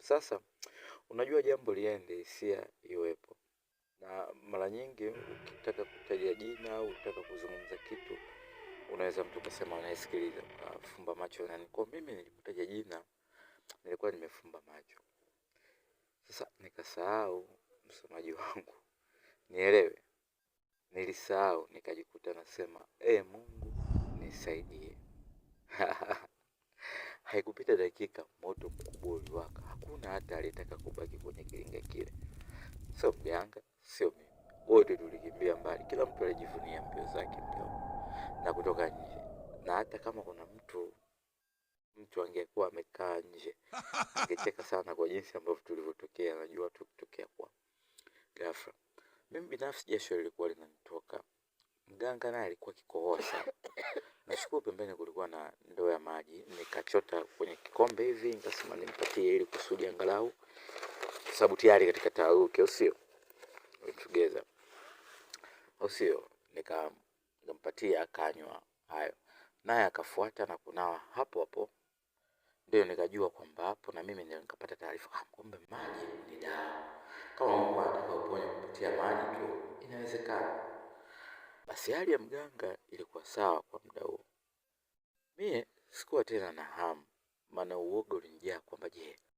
Sasa unajua jambo liende, hisia iwepo. Na mara nyingi ukitaka kutaja jina au ukitaka kuzungumza kitu, unaweza mtu kasema anayesikiliza kafumba macho. Na kwa mimi nilipokutaja jina nilikuwa nimefumba macho. Sasa nikasahau msemaji wangu, nielewe, nilisahau nikajikuta nasema Mungu nisaidie. Haikupita dakika moto mkubwa uliwaka. Hakuna hata aliyetaka kubaki kwenye kilinga kile. Sio mganga, sio mimi. Wote tulikimbia mbali. Kila mtu alijivunia mbio zake mbio na kutoka nje. Na hata kama kuna mtu angekuwa amekaa nje, angecheka sana kwa jinsi ambavyo tulivyotokea. Najua tukitokea kwa ghafla. Mimi binafsi jasho lilikuwa linanitoka. Mganga naye alikuwa kikohoa sana. Nashukuru pembeni kulikuwa na ndoo ya maji. Nikachota kwenye kikombe hivi, nikasema nimpatie ili kusudi angalau, sababu tayari katika taharuki, au sio? Together. Au sio? Nikampatia akanywa hayo. Naye akafuata na kunawa hapo hapo. Ndio nikajua kwamba hapo na mimi ndio nikapata taarifa, kumbe maji ni dawa. Kama Mungu anataka uponye kupitia maji tu, inawezekana. Basi hali ya mganga ilikuwa sawa kwa muda huo. Mie sikuwa tena na hamu, maana uoga ulinijaa kwamba je,